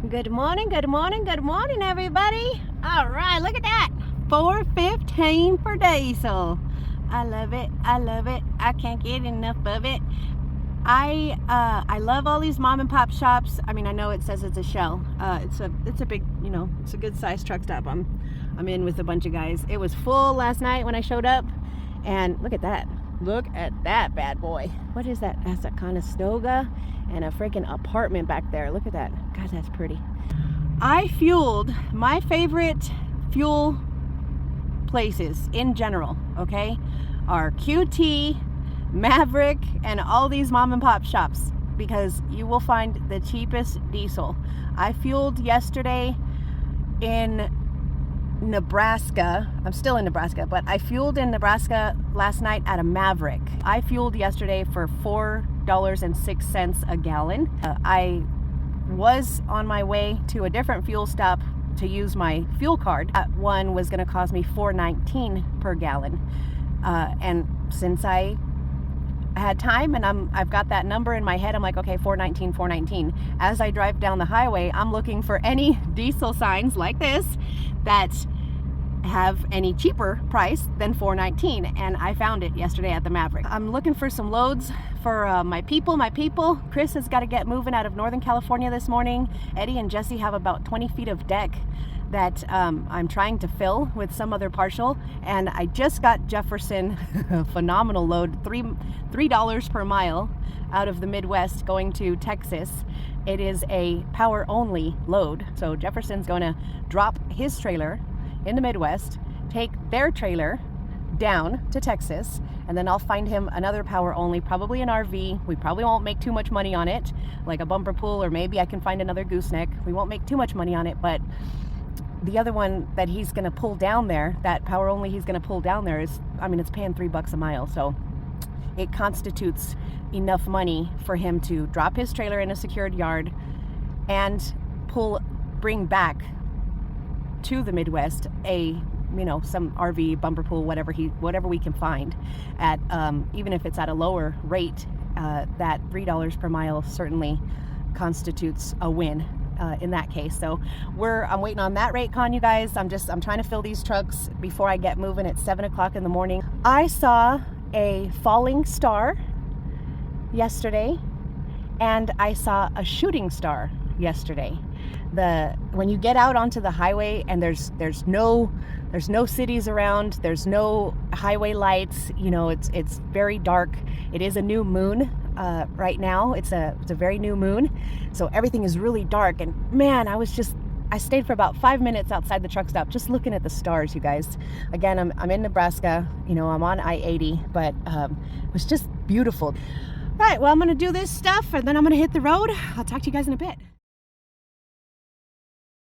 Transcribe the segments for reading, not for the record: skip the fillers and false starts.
Good morning, good morning, good morning, everybody. All right, look at that. 415 for diesel. I love it. I love it. I can't get enough of it. I love all these mom and pop shops. I mean, I know it says it's a Shell. It's a big, it's a good sized truck stop. I'm in with a bunch of guys. It was full last night when I showed up, and look at that. Look at that bad boy. What is that? That's a Conestoga and a freaking apartment back there. Look at that. God, that's pretty. I fueled my favorite fuel places in general, okay, are QT, Maverick, and all these mom and pop shops, because you will find the cheapest diesel. I fueled yesterday in Nebraska. I'm still in Nebraska, but I fueled in Nebraska last night at a Maverick. I fueled yesterday for $4.06 a gallon. I was on my way to a different fuel stop to use my fuel card. That one was going to cost me $4.19 per gallon. And since I had time and I've got that number in my head, I'm like, okay, $4.19. As I drive down the highway, I'm looking for any diesel signs like this that have any cheaper price than $4.19, and I found it yesterday at the Maverick. I'm looking for some loads for my people. Chris has got to get moving out of Northern California this morning. Eddie and Jesse have about 20 feet of deck that I'm trying to fill with some other partial, and I just got Jefferson a phenomenal load, $3 per mile out of the Midwest going to Texas. It is a power only load, so Jefferson's going to drop his trailer in the Midwest, take their trailer down to Texas, and then I'll find him another power only, probably an RV. We probably won't make too much money on it, like a bumper pool, or maybe I can find another gooseneck. We won't make too much money on it, but the other one that he's going to pull down there, that power only he's going to pull down there, is, I mean, it's paying $3 a mile, so it constitutes enough money for him to drop his trailer in a secured yard and bring back to the Midwest some RV, bumper pool, whatever we can find at, even if it's at a lower rate. That $3 per mile certainly constitutes a win in that case. So I'm waiting on that rate con, you guys. I'm trying to fill these trucks before I get moving at 7 o'clock in the morning. I saw a falling star yesterday, and I saw a shooting star yesterday. When you get out onto the highway and there's no cities around, there's no highway lights, it's very dark. It is a new moon right now. It's a very new moon, so everything is really dark. And man, I stayed for about 5 minutes outside the truck stop just looking at the stars, you guys. Again, I'm in Nebraska, I'm on I-80, but it was just beautiful. All right, well, I'm gonna do this stuff and then I'm gonna hit the road. I'll talk to you guys in a bit.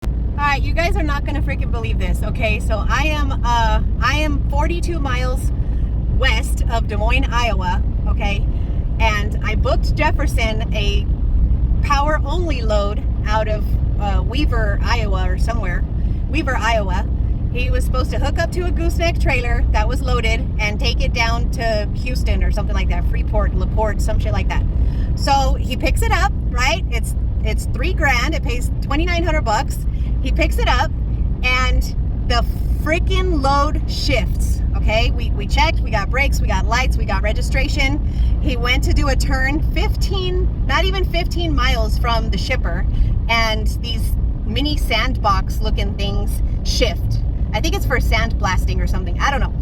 All right, you guys are not gonna freaking believe this, okay? So I am 42 miles west of Des Moines, Iowa, okay? And I booked Jefferson a power only load out of Weaver, Iowa, or somewhere. Weaver, Iowa. He was supposed to hook up to a gooseneck trailer that was loaded and take it down to Houston or something like that, Freeport, LaPorte, some shit like that. So he picks it up, right? It's $3,000. It pays $2,900. He picks it up, and the freaking load shifts. Okay, we checked, we got brakes, we got lights, we got registration. He went to do a turn not even 15 miles from the shipper, and these mini sandbox looking things shift. I think it's for sandblasting or something. I don't know.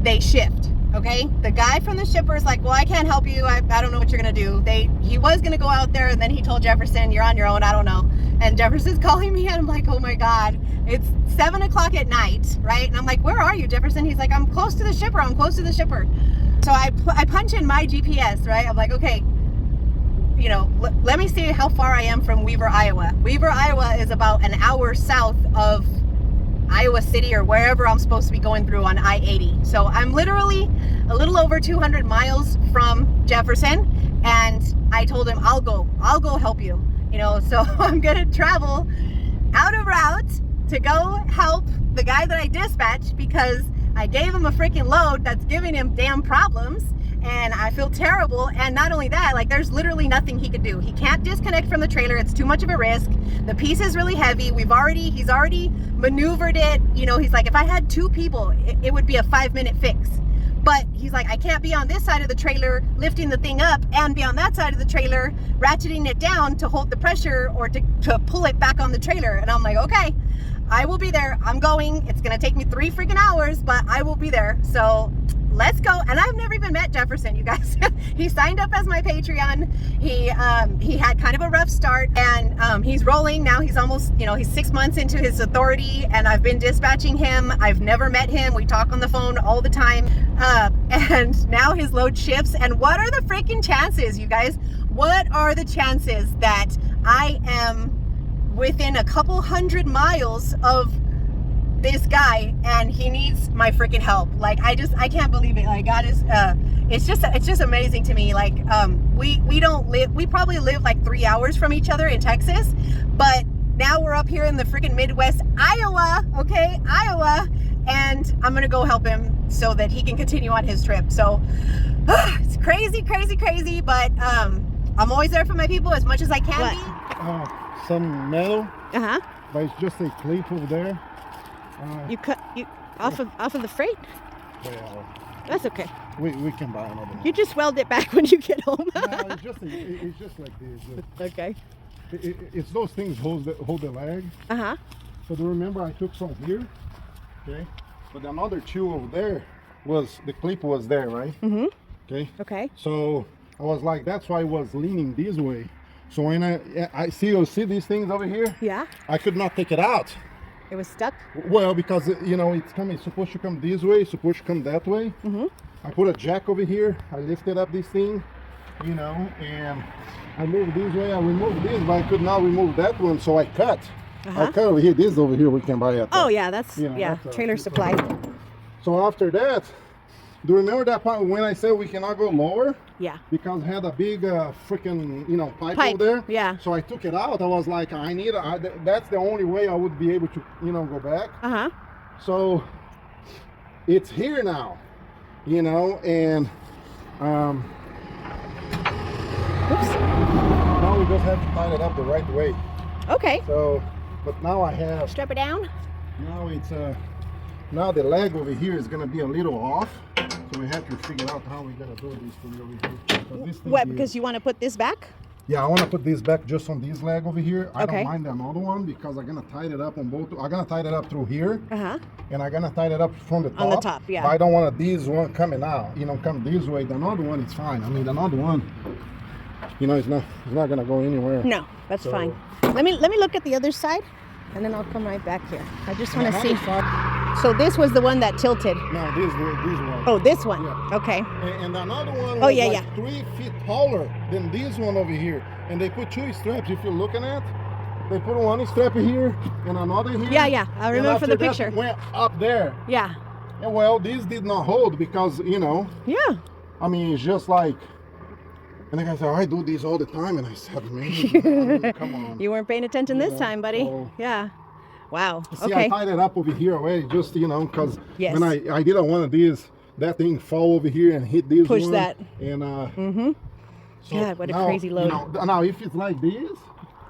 They shift. Okay, the guy from the shipper is like, well, I can't help you. I don't know what you're gonna do. He was gonna go out there, and then he told Jefferson, you're on your own. I don't know. And Jefferson's calling me, and I'm like, oh my God, it's 7 o'clock at night, right? And I'm like, where are you, Jefferson? He's like, I'm close to the shipper. So I punch in my GPS, right? I'm like, okay, let me see how far I am from Weaver, Iowa. Weaver, Iowa is about an hour south of Iowa City, or wherever I'm supposed to be going through on I-80. So I'm literally a little over 200 miles from Jefferson, and I told him, I'll go help you, so I'm gonna travel out of route to go help the guy that I dispatched, because I gave him a freaking load that's giving him damn problems, and I feel terrible. And not only that, like, there's literally nothing he could do. He can't disconnect from the trailer. It's too much of a risk. The piece is really heavy. He's already maneuvered it. You know, he's like, if I had 2 people, it would be a 5-minute fix. But he's like, I can't be on this side of the trailer lifting the thing up and be on that side of the trailer ratcheting it down to hold the pressure or to pull it back on the trailer. And I'm like, okay, I will be there. I'm going. It's going to take me 3 freaking hours, but I will be there. So let's go. And I've never even met Jefferson, you guys. He signed up as my Patreon. He had kind of a rough start, and he's rolling now. He's almost, you know, he's 6 months into his authority, and I've been dispatching him. I've never met him. We talk on the phone all the time. And now his load shifts. And what are the freaking chances, you guys? What are the chances that I am within a couple 100 miles of this guy and he needs my freaking help? Like, I can't believe it. Like, God is it's just amazing to me. Like, we probably live like 3 hours from each other in Texas, but now we're up here in the freaking Midwest, Iowa, okay, Iowa, and I'm gonna go help him so that he can continue on his trip. So it's crazy, but I'm always there for my people as much as I can be. Some metal, but it's just a clip over there. You cut off of the freight? Well, that's okay. We can buy another one. You just weld it back when you get home. No, it's just like this. Okay. It's those things hold the leg. So do you remember I took some here? Okay. But another 2 over there the clip was there, right? Okay. Okay. So I was like, that's why I was leaning this way. So when I see these things over here? Yeah. I could not take it out. It was stuck? Well, because, you know, it's supposed to come this way, it's supposed to come that way. I put a jack over here, I lifted up this thing, you know, and I moved this way, I removed this, but I could not remove that one, so I cut. I cut over here, this over here we can buy it. Oh yeah, that's, you know, yeah, that's trailer supply. So after that, do you remember that part when I said we cannot go lower? Yeah. Because I had a big freaking, you know, pipe over there. Yeah. So I took it out. I was like, that's the only way I would be able to, you know, go back. So it's here now, you know, and now we just have to tie it up the right way. Okay. So, but now I have. Strap it down. Now it's now the leg over here is gonna be a little off. So we have to figure out how we're gonna do this thing over here. What? Because you want to put this back? Yeah, I want to put this back just on this leg over here. I don't mind another one because I'm gonna tie it up on both. I'm gonna tie it up through here, and I'm gonna tie it up from the top. On the top, yeah. But I don't want this one coming out. You know, come this way. The other one is fine. I mean, the other one, you know, it's not gonna go anywhere. No, that's fine. Let me look at the other side, and then I'll come right back here. I just want to see. So this was the one that tilted. No, this one. Oh, this one. Yeah. Okay. And another one was like 3 feet taller than this one over here. And they put 2 straps. If you're looking at, they put one strap here and another here. Yeah. I remember from the picture. Went up there. Yeah. And well, this did not hold because, you know. Yeah. I mean, it's just like. And the guy said, I do this all the time. And I said, man, come on. You weren't paying attention this time, buddy. Yeah. Wow. See, I tied it up over here already, just, you know, because when I didn't want that thing fall over here and hit this push one. That. And, so God, what a crazy load. You know, now, if it's like this,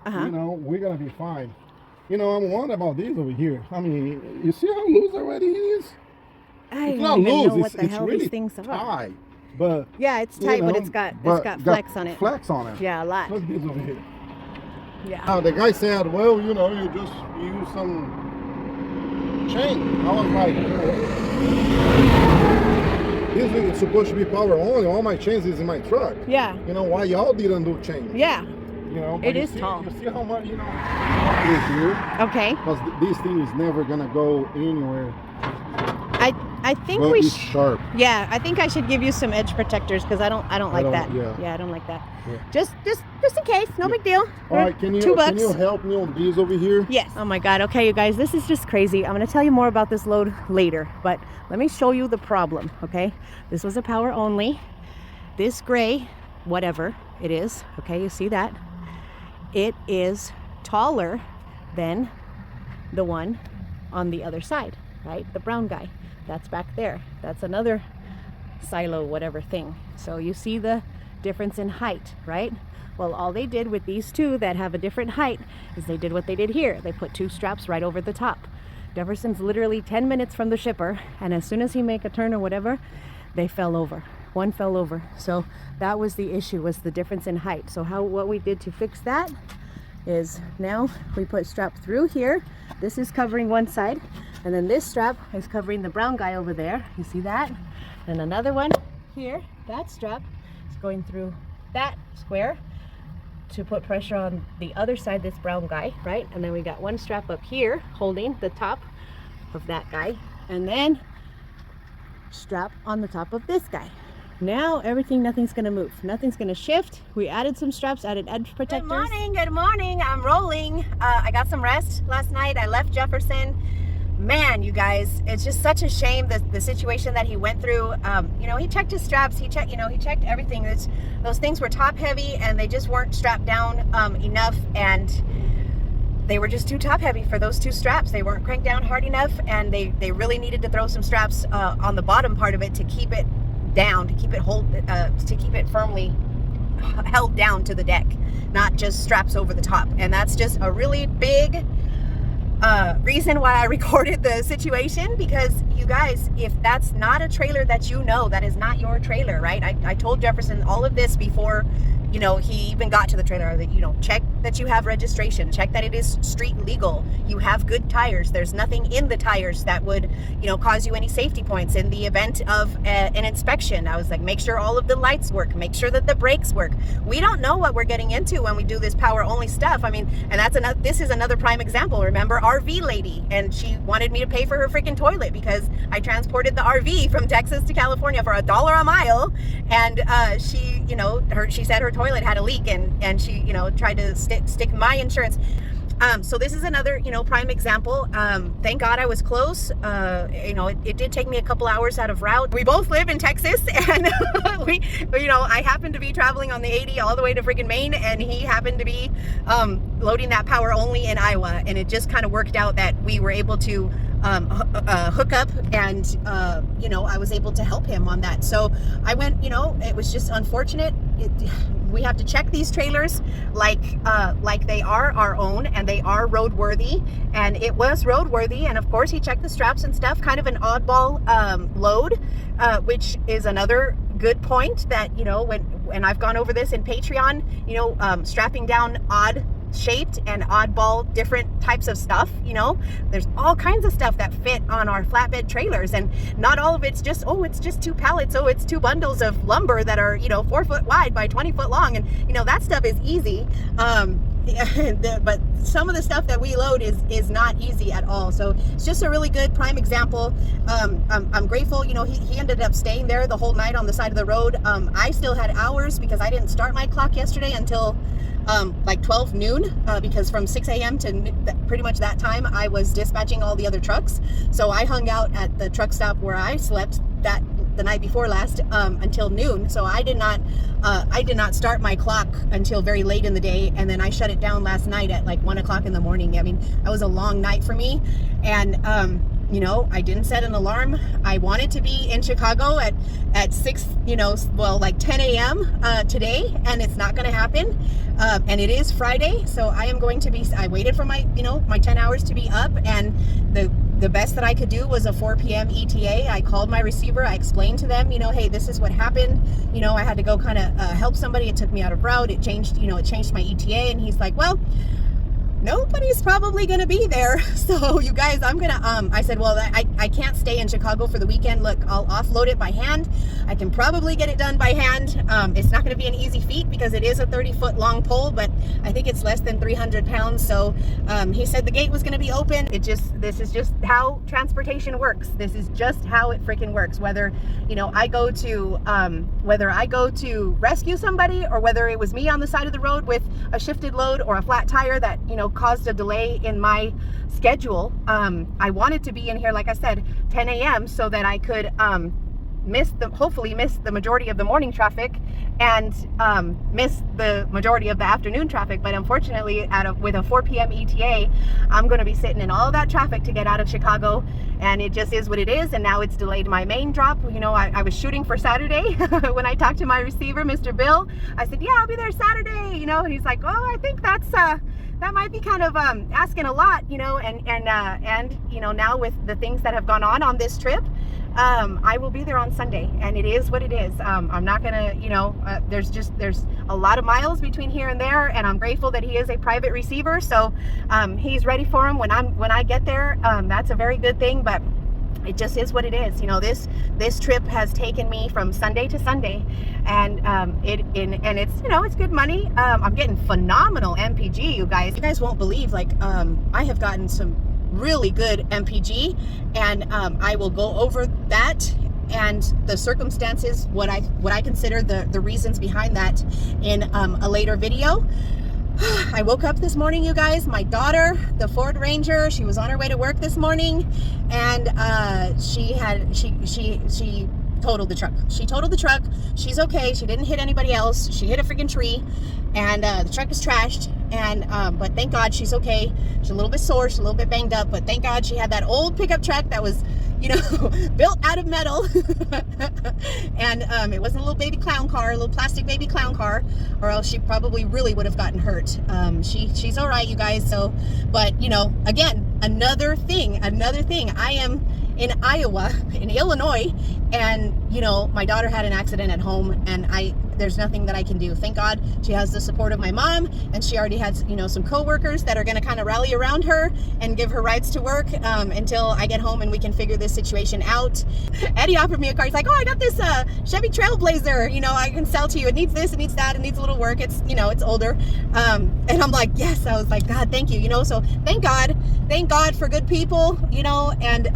you know, we're going to be fine. You know, I'm wondering about this over here. I mean, you see how loose already it is? It's not loose. It's really these things are. tight. But, yeah, it's tight, you know, but it's got flex on it. Flex on it. Yeah, a lot. Look at this over here. Yeah. Now, the guy said, well, you know, you just use some chain. I was like, this thing is supposed to be power only. All my chains is in my truck. Yeah. You know, why y'all didn't do chain? Yeah. You know, it is tall. You see how much, you know, is here? Okay. Because this thing is never going to go anywhere. I think well, we should. Sharp. Yeah, I think I should give you some edge protectors because I don't like that. Yeah. I don't like that. Yeah. Just in case, no big deal. All right, can you help me on these over here? Yes. Oh my God. Okay, you guys, this is just crazy. I'm gonna tell you more about this load later, but let me show you the problem. Okay, this was a power only. This gray, whatever it is. Okay, you see that? It is taller than the one on the other side, right? The brown guy. That's back there. That's another silo, whatever thing. So you see the difference in height, right? Well, all they did with these two that have a different height is they did what they did here. They put two straps right over the top. Jefferson's literally 10 minutes from the shipper, and as soon as he make a turn or whatever, they fell over. One fell over. So that was the issue, was the difference in height. So what we did to fix that is now we put strap through here. This is covering one side, and then this strap is covering the brown guy over there. You see that? And another one here, that strap is going through that square to put pressure on the other side, this brown guy, right? And then we got one strap up here holding the top of that guy, and then strap on the top of this guy. Now everything, nothing's gonna move, nothing's gonna shift. We added some straps, added edge protectors. Good morning, I'm rolling. I got some rest last night. I left Jefferson. Man, you guys, it's just such a shame the situation that he went through. You know, he checked his straps, he checked everything. Those things were top heavy and they just weren't strapped down enough, and they were just too top heavy for those two straps. They weren't cranked down hard enough, and they really needed to throw some straps on the bottom part of it to keep it down, to keep it firmly held down to the deck, not just straps over the top. And that's just a really big reason why I recorded the situation, because you guys, if that's not a trailer that you know, that is not your trailer, right? I told Jefferson all of this before, you know, he even got to the trailer, that, you know, check that you have registration, check that it is street legal, you have good tires, there's nothing in the tires that would, you know, cause you any safety points in the event of an inspection. I was like, make sure all of the lights work, make sure that the brakes work. We don't know what we're getting into when we do this power only stuff. I mean, and this is another prime example. Remember RV lady, and she wanted me to pay for her freaking toilet because I transported the RV from Texas to California for $1 a mile, and she, you know, she said her toilet had a leak, and she, you know, tried to stick my insurance. So this is another, you know, prime example. Thank God I was close. You know, it did take me a couple hours out of route. We both live in Texas, and you know, I happened to be traveling on the 80 all the way to freaking Maine, and he happened to be loading that power only in Iowa, and it just kind of worked out that we were able to hook up, and you know, I was able to help him on that. So I went, you know, it was just unfortunate. We have to check these trailers like they are our own, and they are roadworthy, and it was roadworthy. And of course he checked the straps and stuff. Kind of an oddball load, which is another good point, that, you know, when I've gone over this in Patreon, you know, strapping down odd shaped and oddball different types of stuff, you know, there's all kinds of stuff that fit on our flatbed trailers, and not all of it's just, oh, it's just two pallets, oh, it's two bundles of lumber that are, you know, 4 foot wide by 20 foot long, and, you know, that stuff is easy. But some of the stuff that we load is not easy at all. So it's just a really good prime example. I'm grateful, you know, he ended up staying there the whole night on the side of the road. I still had hours because I didn't start my clock yesterday until like 12 noon, because from 6 a.m. to pretty much that time I was dispatching all the other trucks. So I hung out at the truck stop where I slept the night before last until noon. So I did not start my clock until very late in the day, and then I shut it down last night at like 1 o'clock in the morning. I mean, that was a long night for me, and you know, I didn't set an alarm. I wanted to be in Chicago at 6, you know, well, like 10 a.m. Today, and it's not going to happen. And it is Friday, so I am going to be, I waited for my, you know, my 10 hours to be up, and the best that I could do was a 4 p.m. ETA. I called my receiver. I explained to them, you know, hey, this is what happened. You know, I had to go kind of help somebody. It took me out of route. It changed, you know, it changed my ETA. And he's like, well, nobody's probably gonna be there, so you guys, I'm gonna I said, well, I can't stay in Chicago for the weekend. Look, I'll offload it by hand. I can probably get it done by hand. It's not gonna be an easy feat because it is a 30-foot long pole, but I think it's less than 300 pounds. So he said the gate was gonna be open. This is just how transportation works. This is just how it freaking works. Whether, you know, I go to rescue somebody, or whether it was me on the side of the road with a shifted load or a flat tire that, you know, caused a delay in my schedule. I wanted to be in here, like I said, 10 a.m. so that I could hopefully miss the majority of the morning traffic and miss the majority of the afternoon traffic. But unfortunately, with a 4 p.m. ETA, I'm going to be sitting in all that traffic to get out of Chicago, and it just is what it is. And now it's delayed my main drop. You know, I was shooting for Saturday when I talked to my receiver, Mr. Bill. I said, yeah, I'll be there Saturday, you know, and he's like, oh, I think that might be kind of asking a lot, you know, and you know, now with the things that have gone on this trip, I will be there on Sunday, and it is what it is. I'm not gonna, you know, there's a lot of miles between here and there, and I'm grateful that he is a private receiver, so he's ready for him when I get there. That's a very good thing, but it just is what it is. You know, this trip has taken me from Sunday to Sunday, and it's, you know, it's good money. I'm getting phenomenal MPG, you guys. You guys won't believe, like, I have gotten some really good MPG, and I will go over that and the circumstances, what I consider the reasons behind that in a later video. I woke up this morning, you guys. My daughter, the Ford Ranger, she was on her way to work this morning, and she totaled the truck. She totaled the truck. She's okay. She didn't hit anybody else. She hit a freaking tree, and the truck is trashed. And but thank God she's okay. She's a little bit sore. She's a little bit banged up, but thank God she had that old pickup truck that was, you know, built out of metal. And it wasn't a little baby clown car, a little plastic baby clown car, or else she probably really would have gotten hurt. She's all right, you guys. So, but you know, again, another thing. I am in Iowa, in Illinois, and you know, my daughter had an accident at home, and there's nothing that I can do. Thank God she has the support of my mom, and she already has, you know, some co-workers that are going to kind of rally around her and give her rides to work until I get home and we can figure this situation out. Eddie offered me a car. He's like, oh, I got this Chevy Trailblazer, you know, I can sell to you. It needs this, it needs that, it needs a little work. It's, you know, it's older. And I'm like, yes. I was like, God, thank you, you know. So thank God for good people, you know. And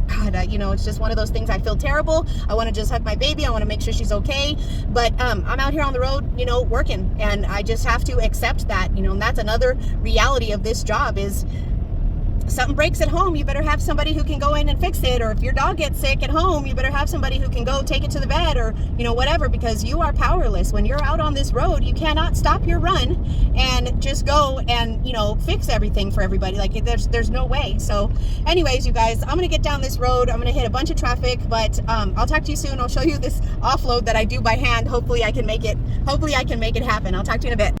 God, you know, it's just one of those things. I feel terrible. I want to just hug my baby. I want to make sure she's okay. But I'm out here on the road, you know, working, and I just have to accept that, you know. And that's another reality of this job is, something breaks at home, you better have somebody who can go in and fix it. Or if your dog gets sick at home, you better have somebody who can go take it to the vet, or, you know, whatever, because you are powerless. When you're out on this road, you cannot stop your run and just go and, you know, fix everything for everybody. Like, there's no way. So anyways, you guys, I'm gonna get down this road. I'm gonna hit a bunch of traffic, but I'll talk to you soon. I'll show you this offload that I do by hand. Hopefully I can make it happen. I'll talk to you in a bit.